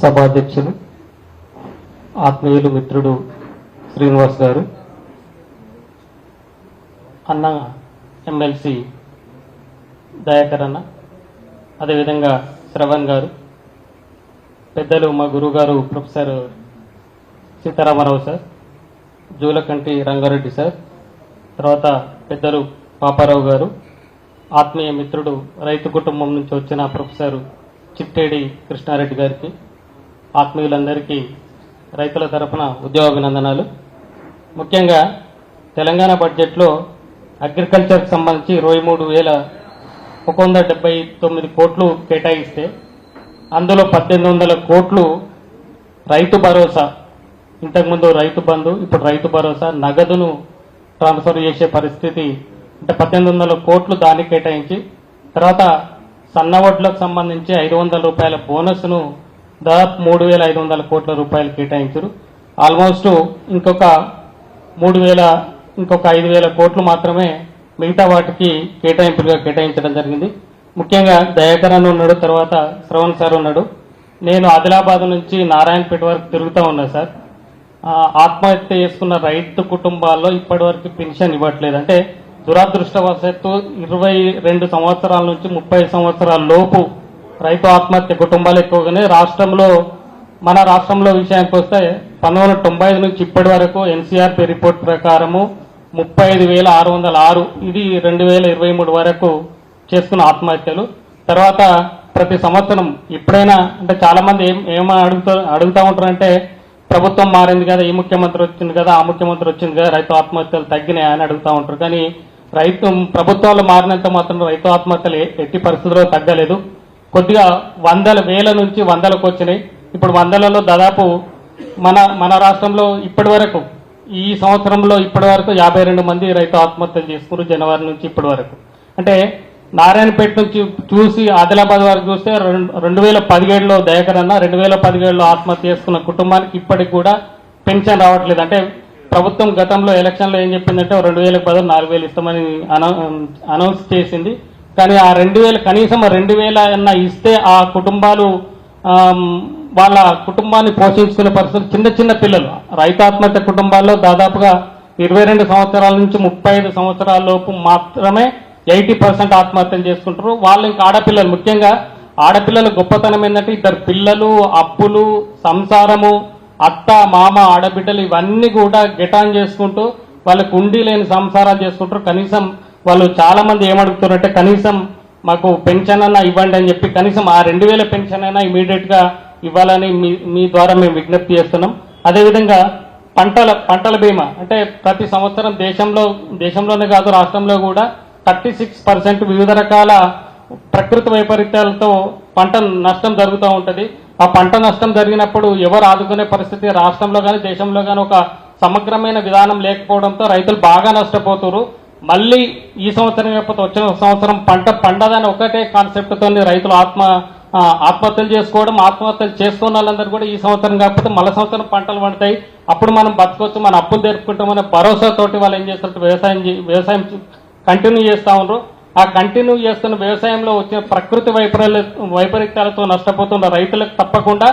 సభాధ్యక్షులు ఆత్మీయులు మిత్రుడు శ్రీనివాస్ గారు, అన్న ఎమ్మెల్సీ దయాకర్ అన్న, అదేవిధంగా శ్రవణ్ గారు, పెద్దలు మా గురువుగారు professor Sitarama Rao sir, Julakanti Rangareddy sir, తర్వాత పెద్దలు పాపారావు గారు, ఆత్మీయ మిత్రుడు రైతు కుటుంబం నుంచి వచ్చిన ప్రొఫెసర్ చిట్టేడి కృష్ణారెడ్డి గారికి, ఆత్మీయులందరికీ రైతుల తరఫున ఉద్యోగాభినందనాలు. ముఖ్యంగా తెలంగాణ బడ్జెట్లో అగ్రికల్చర్కి సంబంధించి 23,179 కోట్లు కేటాయిస్తే అందులో 1,800 కోట్లు రైతు భరోసా, ఇంతకుముందు రైతు బంధు, ఇప్పుడు రైతు భరోసా నగదును ట్రాన్స్ఫర్ చేసే పరిస్థితి, అంటే 1,800 కోట్లు దానికి కేటాయించి, తర్వాత సన్నవడ్లకు సంబంధించి 500 రూపాయల బోనస్ను దాదాపు 3,500 కోట్ల రూపాయలు కేటాయించారు. ఆల్మోస్ట్ ఇంకొక 5,000 కోట్లు మాత్రమే మిగతా వాటికి కేటాయింపులుగా కేటాయించడం జరిగింది. ముఖ్యంగా దయాకర్ అన్న ఉన్నాడు, తర్వాత శ్రవణ్ సార్ ఉన్నాడు. నేను ఆదిలాబాద్ నుంచి నారాయణపేట వరకు తిరుగుతూ ఉన్నా సార్. ఆత్మహత్య చేసుకున్న రైతు కుటుంబాల్లో ఇప్పటి వరకు పెన్షన్ ఇవ్వట్లేదు. అంటే దురదృష్టవశాత్తు 22 సంవత్సరాల నుంచి 30 సంవత్సరాల లోపు రైతు ఆత్మహత్య కుటుంబాలు ఎక్కువగానే మన రాష్ట్రంలో విషయానికి వస్తే 1995 నుంచి ఇప్పటి వరకు ఎన్సీఆర్పీ రిపోర్ట్ ప్రకారము 35,606, ఇది 2023 వరకు చేసుకున్న ఆత్మహత్యలు. తర్వాత ప్రతి సంవత్సరం ఎప్పుడైనా, అంటే చాలా మంది ఏమని అడుగుతూ ఉంటారంటే, ప్రభుత్వం మారింది కదా, ఈ ముఖ్యమంత్రి వచ్చింది కదా, ఆ ముఖ్యమంత్రి వచ్చింది కదా, రైతు ఆత్మహత్యలు తగ్గినాయి అని అడుగుతూ ఉంటారు. కానీ ప్రభుత్వాలు మారినంత మాత్రం రైతు ఆత్మహత్యలు ఎట్టి పరిస్థితుల్లో తగ్గలేదు. కొద్దిగా వేల నుంచి వందలకు వచ్చినాయి. ఇప్పుడు వందలలో దాదాపు మన రాష్ట్రంలో ఇప్పటి వరకు, ఈ సంవత్సరంలో ఇప్పటి వరకు 52 మంది రైతు ఆత్మహత్యలు చేసుకున్నారు జనవరి నుంచి ఇప్పటి వరకు. అంటే నారాయణపేట నుంచి చూసి ఆదిలాబాద్ వరకు చూస్తే 2017లో దయాకర్ అన్న 2017లో ఆత్మహత్య చేసుకున్న కుటుంబానికి ఇప్పటికి కూడా పెన్షన్ రావట్లేదు. అంటే ప్రభుత్వం గతంలో ఎలక్షన్లో ఏం చెప్పిందంటే 2,000 బదులు 4,000 ఇస్తామని అనౌన్స్ చేసింది. కానీ ఆ 2,000 కనీసం 2,000 అన్న ఇస్తే ఆ కుటుంబాలు వాళ్ళ కుటుంబాన్ని పోషించుకునే పరిస్థితులు, చిన్న చిన్న పిల్లలు రైతు ఆత్మహత్య కుటుంబాల్లో దాదాపుగా 22 సంవత్సరాల నుంచి 35 సంవత్సరాల లోపు మాత్రమే 80% ఆత్మహత్యలు చేసుకుంటారు. వాళ్ళు ఇంకా ఆడపిల్లలు, ముఖ్యంగా ఆడపిల్లల గొప్పతనం ఏంటంటే, ఇద్దరు పిల్లలు, అప్పులు, సంసారము, అత్త మామ, ఆడబిడ్డలు ఇవన్నీ కూడా గెటాన్ చేసుకుంటూ వాళ్ళకు ఉండి లేని సంసారాలు చేసుకుంటారు. కనీసం వాళ్ళు చాలా మంది ఏమడుగుతారంటే, కనీసం మాకు పెన్షన్ అన్నా ఇవ్వండి అని చెప్పి, కనీసం ఆ 2,000 పెన్షన్ అయినా ఇమీడియట్ గా ఇవ్వాలని మీ ద్వారా మేము విజ్ఞప్తి చేస్తున్నాం. అదేవిధంగా పంటల బీమా, అంటే ప్రతి సంవత్సరం దేశంలోనే కాదు రాష్ట్రంలో కూడా 36% వివిధ రకాల ప్రకృతి వైపరీత్యాలతో పంట నష్టం జరుగుతూ ఉంటుంది. ఆ పంట నష్టం జరిగినప్పుడు ఎవరు ఆదుకునే పరిస్థితి రాష్ట్రంలో కానీ దేశంలో కానీ ఒక సమగ్రమైన విధానం లేకపోవడంతో రైతులు బాగా నష్టపోతున్నారు. మళ్ళీ ఈ సంవత్సరం కాకపోతే వచ్చిన సంవత్సరం పంట పండదని ఒకటే కాన్సెప్ట్ తోని రైతులు ఆత్మహత్యలు చేసుకోవడం, ఆత్మహత్యలు చేసుకున్న వాళ్ళందరూ కూడా ఈ సంవత్సరం కాకపోతే మళ్ళీ సంవత్సరం పంటలు పండుతాయి, అప్పుడు మనం బతకొచ్చు, మన అప్పులు తెరుపుకుంటామనే భరోసాతోటి వాళ్ళు ఏం చేస్తారు, వ్యవసాయం కంటిన్యూ చేస్తూ ఉన్నారు. ఆ కంటిన్యూ చేస్తున్న వ్యవసాయంలో వచ్చిన ప్రకృతి వైపరీత్యాలతో నష్టపోతున్న రైతులకు తప్పకుండా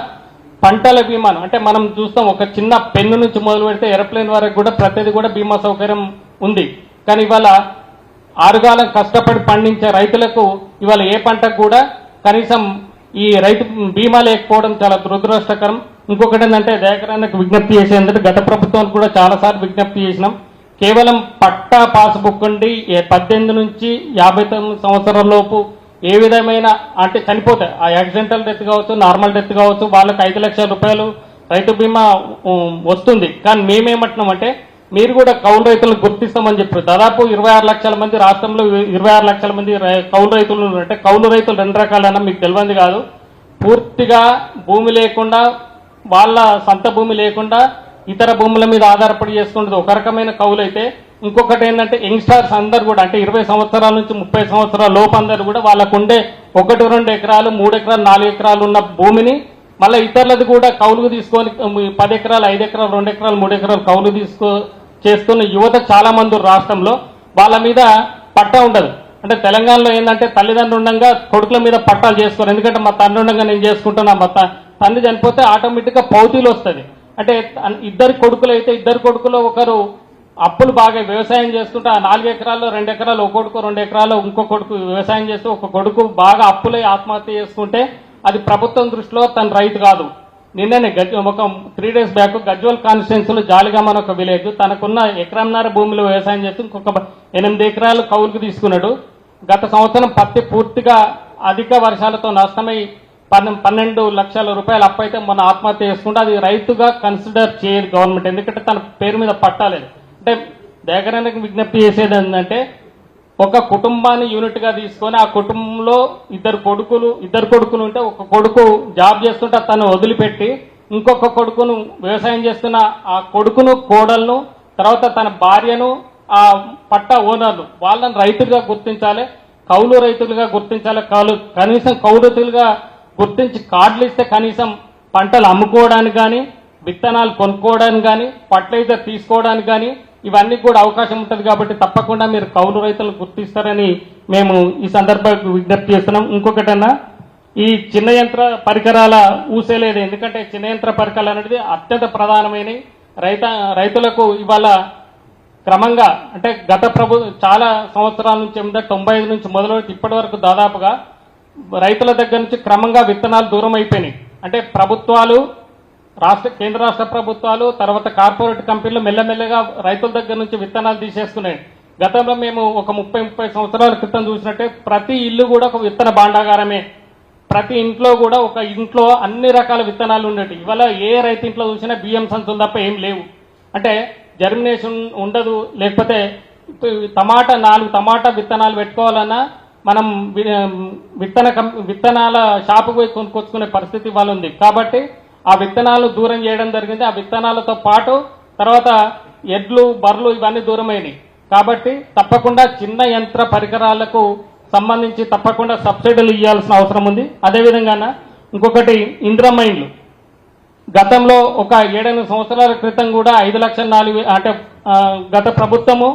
పంటల బీమాను, అంటే మనం చూస్తాం, ఒక చిన్న పెన్ను నుంచి మొదలు పెడితే ఏరోప్లేన్ వరకు కూడా ప్రతిదీ కూడా బీమా సౌకర్యం ఉంది. కానీ ఇవాళ ఆరుగాలం కష్టపడి పండించే రైతులకు ఇవాళ ఏ పంటకు కూడా కనీసం ఈ రైతు బీమా లేకపోవడం చాలా దురదృష్టకరం. ఇంకొకటి ఏంటంటే, దయాకరానికి విజ్ఞప్తి చేసేందుకు గత ప్రభుత్వానికి కూడా చాలాసార్లు విజ్ఞప్తి చేసినాం. కేవలం పట్టా పాస్బుక్ ఉండి 18 నుంచి 59 సంవత్సరాల లోపు ఏ విధమైన, అంటే చనిపోతే ఆ యాక్సిడెంటల్ డెత్ కావచ్చు, నార్మల్ డెత్ కావచ్చు, వాళ్ళకి 5 లక్షల రూపాయలు రైతు బీమా వస్తుంది. కానీ మేమేమంటున్నామంటే, మీరు కూడా కౌలు రైతులను గుర్తిస్తామని చెప్పారు. దాదాపు 26 లక్షల మంది రాష్ట్రంలో 26 లక్షల మంది కౌలు రైతులు అంటే, కౌలు రైతులు 2 రకాలైనా మీకు తెలియంది కాదు. పూర్తిగా భూమి లేకుండా, వాళ్ళ సొంత భూమి లేకుండా ఇతర భూముల మీద ఆధారపడి చేసుకుంటుంది ఒక రకమైన కౌలు అయితే, ఇంకొకటి ఏంటంటే యంగ్స్టర్స్ అందరు కూడా, అంటే 20 సంవత్సరాల నుంచి 30 సంవత్సరాల లోపు అందరూ కూడా వాళ్ళకు ఉండే 1-2 ఎకరాలు, 3 ఎకరాలు, 4 ఎకరాలు ఉన్న భూమిని మళ్ళీ ఇతరులది కూడా కౌలుకు తీసుకొని 10 ఎకరాలు, 5 ఎకరాలు, 2 ఎకరాలు, 3 ఎకరాలు కౌలు చేస్తున్న యువత చాలా మంది రాష్ట్రంలో. వాళ్ళ మీద పట్టా ఉండదు. అంటే తెలంగాణలో ఏంటంటే తల్లిదండ్రులు ఉండగా కొడుకుల మీద పట్టాలు చేసుకోరు. ఎందుకంటే మా తండ్రి ఉండగా నేను చేసుకుంటున్నా, తండ్రి చనిపోతే ఆటోమేటిక్గా పౌతీలు వస్తుంది. అంటే ఇద్దరు కొడుకులు అయితే ఇద్దరు కొడుకులో ఒకరు అప్పులు బాగా వ్యవసాయం చేసుకుంటే ఆ 4 ఎకరాల్లో 2 ఎకరాలు ఒక కొడుకు 2 ఎకరాలు ఇంకో కొడుకు వ్యవసాయం చేస్తూ ఒక కొడుకు బాగా అప్పులై ఆత్మహత్య చేసుకుంటే అది ప్రభుత్వం దృష్టిలో తన రైతు కాదు. నిన్ననే ఒక 3 days బ్యాక్ గజ్వల్ కాన్స్టిట్యున్సీలో జాలిగామని ఒక విలేజ్ తనకున్న ఎకరంన్నర భూమిలో వ్యవసాయం చేస్తూ ఇంకొక 8 ఎకరాలు కౌలుకు తీసుకున్నాడు. గత సంవత్సరం పత్తి పూర్తిగా అధిక వర్షాలతో నష్టమై 12 లక్షల రూపాయలు అప్పు అయితే మొన్న ఆత్మహత్య చేసుకుంటే అది రైతుగా కన్సిడర్ చేయదు గవర్నమెంట్. ఎందుకంటే తన పేరు మీద పట్టాలేదు. అంటే దయాకరానికి విజ్ఞప్తి చేసేది ఏంటంటే ఒక కుటుంబాన్ని యూనిట్ గా తీసుకొని ఆ కుటుంబంలో ఇద్దరు కొడుకులు ఉంటే ఒక కొడుకు జాబ్ చేస్తుంటే తను వదిలిపెట్టి ఇంకొక కొడుకును వ్యవసాయం చేస్తున్న ఆ కొడుకును కోడలను తర్వాత తన భార్యను ఆ పట్టా ఓనర్లు వాళ్ళని రైతులుగా గుర్తించాలి, కౌలు రైతులుగా గుర్తించాలి. కనీసం కౌలు రైతులుగా గుర్తించి కార్డులు ఇస్తే కనీసం పంటలు అమ్ముకోవడానికి కానీ విత్తనాలు కొనుక్కోవడానికి కానీ ఫర్టిలైజర్ తీసుకోవడానికి కానీ ఇవన్నీ కూడా అవకాశం ఉంటుంది. కాబట్టి తప్పకుండా మీరు కౌలు రైతులను గుర్తిస్తారని మేము ఈ సందర్భంగా విజ్ఞప్తి చేస్తున్నాం. ఇంకొకటన్నా ఈ చిన్న యంత్ర పరికరాల ఊసేలేదు. ఎందుకంటే చిన్న యంత్ర పరికరాలు అనేది అత్యంత ప్రధానమైనవి. రైతులకు ఇవాళ క్రమంగా అంటే గత చాలా సంవత్సరాల నుంచి 95 నుంచి మొదలెట్టి ఇప్పటి వరకు దాదాపుగా రైతుల దగ్గర నుంచి క్రమంగా విత్తనాలు దూరం అయిపోయినాయి. అంటే ప్రభుత్వాలు కేంద్ర రాష్ట్ర ప్రభుత్వాలు తర్వాత కార్పొరేట్ కంపెనీలు మెల్లమెల్లగా రైతుల దగ్గర నుంచి విత్తనాలు తీసేసుకున్నాయి. గతంలో మేము ఒక 30 సంవత్సరాల క్రితం చూసినట్టే ప్రతి ఇల్లు కూడా ఒక విత్తన భాండాగారమే. ప్రతి ఇంట్లో కూడా ఒక ఇంట్లో అన్ని రకాల విత్తనాలు ఉండేవి. ఇవాళ ఏ రైతు ఇంట్లో చూసినా బియ్యం సంచులు తప్ప ఏం లేవు. అంటే జర్మినేషన్ ఉండదు. లేకపోతే 4 టమాటా విత్తనాలు పెట్టుకోవాలన్నా మనం విత్తనాల షాపుకు పోయి కొనుక్కొచ్చుకునే పరిస్థితి ఇవాళ ఉంది. కాబట్టి ఆ విత్తనాలు దూరం చేయడం జరిగింది. ఆ విత్తనాలతో పాటు తర్వాత ఎడ్లు బర్రెలు ఇవన్నీ దూరమైనవి. కాబట్టి తప్పకుండా చిన్న యంత్ర పరికరాలకు సంబంధించి తప్పకుండా సబ్సిడీలు ఇవ్వాల్సిన అవసరం ఉంది. అదేవిధంగా ఇంకొకటి ఇందిరమ్మ ఇండ్లు గతంలో ఒక 7-8 సంవత్సరాల క్రితం కూడా 5,04,000 అంటే గత ప్రభుత్వము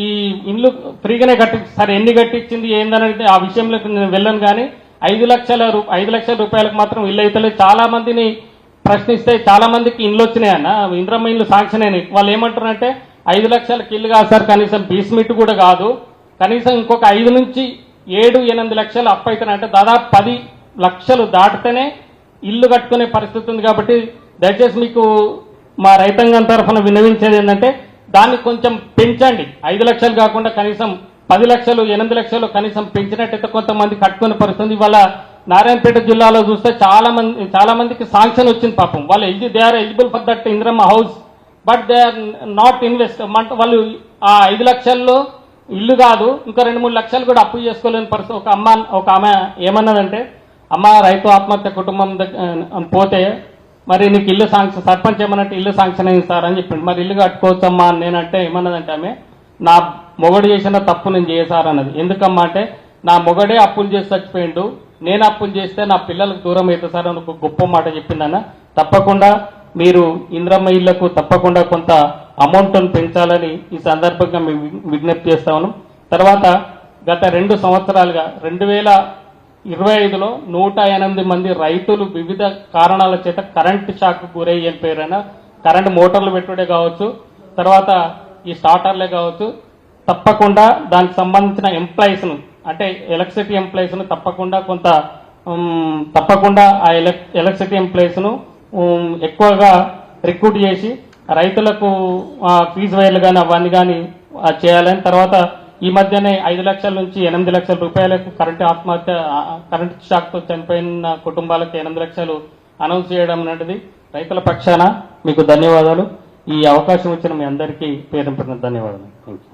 ఈ ఇండ్లు ఫ్రీగానే సరే ఎన్ని కట్టించింది ఏందనేది ఆ విషయంలోకి నేను వెళ్ళను. కానీ 5 లక్షల రూపాయలకు మాత్రం ఇల్లు అయితే చాలా మందిని ప్రశ్నిస్తే చాలా మందికి ఇండ్లు వచ్చినాయన్న ఇంద్రమ్మ ఇండ్లు శాంక్షన్ అయినాయి. వాళ్ళు ఏమంటారంటే 5 లక్షలకి ఇల్లు కాదు సార్, కనీసం బేస్మెంట్ కూడా కాదు, కనీసం ఇంకొక 5 నుంచి 7-8 లక్షలు అప్పు అవుతున్నాయి. అంటే దాదాపు 10 లక్షలు దాటితేనే ఇల్లు కట్టుకునే పరిస్థితి ఉంది. కాబట్టి దయచేసి మీకు మా రైతాంగం తరఫున విన్నవించేది ఏంటంటే దాన్ని కొంచెం పెంచండి. 5 లక్షలు కాకుండా కనీసం 10 లక్షలు 8 లక్షలు కనీసం పెంచినట్టయితే కొంతమంది కట్టుకునే పరిస్థితి. ఇవాళ నారాయణపేట జిల్లాలో చూస్తే చాలా మందికి శాంక్షన్ వచ్చింది. పాపం వాళ్ళు they are eligible for that Indiramma house, but they are not invest. వాళ్ళు ఆ 5 లక్షల్లో ఇల్లు కాదు ఇంకా 2-3 లక్షలు కూడా అప్పు చేసుకోలేని పరిస్థితి. ఒక ఆమె ఏమన్నదంటే అమ్మ రైతు ఆత్మహత్య కుటుంబం పోతే మరి నీకు ఇల్లు శాంక్షన్ సర్పంచ్ ఏమన్నట్టు ఇల్లు శాంక్షన్ అయింది సార్ అని చెప్పింది. మరి ఇల్లు కట్టుకోవచ్చమ్మా అని నేనంటే ఏమన్నదంటే ఆమె నా మొగడు చేసిన తప్పు నేను చేశారు అన్నది. ఎందుకమ్మా అంటే నా మొగడే అప్పులు చేసి చచ్చిపోయిండు, నేను అప్పులు చేస్తే నా పిల్లలకు దూరం అవుతుంది సార్ అని ఒక గొప్ప మాట చెప్పిందన్న. తప్పకుండా మీరు ఇంద్రమ్మ ఇళ్లకు తప్పకుండా కొంత అమౌంట్ను పెంచాలని ఈ సందర్భంగా మేము విజ్ఞప్తి చేస్తా ఉన్నాం. తర్వాత గత 2 సంవత్సరాలుగా 2025లో 108 మంది రైతులు వివిధ కారణాల చేత కరెంటు షాక్ గురై చనిపోయారైనా కరెంటు మోటార్లు పెట్టుడే కావచ్చు, తర్వాత ఈ స్టార్టర్లే కావచ్చు. తప్పకుండా దానికి సంబంధించిన ఎంప్లాయీస్ను అంటే ఎలక్ట్రిసిటీ ఎంప్లాయీస్ను తప్పకుండా ఆ ఎలక్ట్రిసిటీ ఎంప్లాయీస్ను ఎక్కువగా రిక్రూట్ చేసి రైతులకు ఫీజు వైర్లు కానీ అవన్నీ కానీ చేయాలని. తర్వాత ఈ మధ్యనే 5 లక్షల నుంచి 8 లక్షల రూపాయలకు కరెంటు షాక్తో చనిపోయిన కుటుంబాలకు 8 లక్షలు అనౌన్స్ చేయడం అనేది రైతుల పక్షాన మీకు ధన్యవాదాలు. ఈ అవకాశం ఇచ్చిన మీ అందరికీ పేరు ధన్యవాదాలు. Thank you.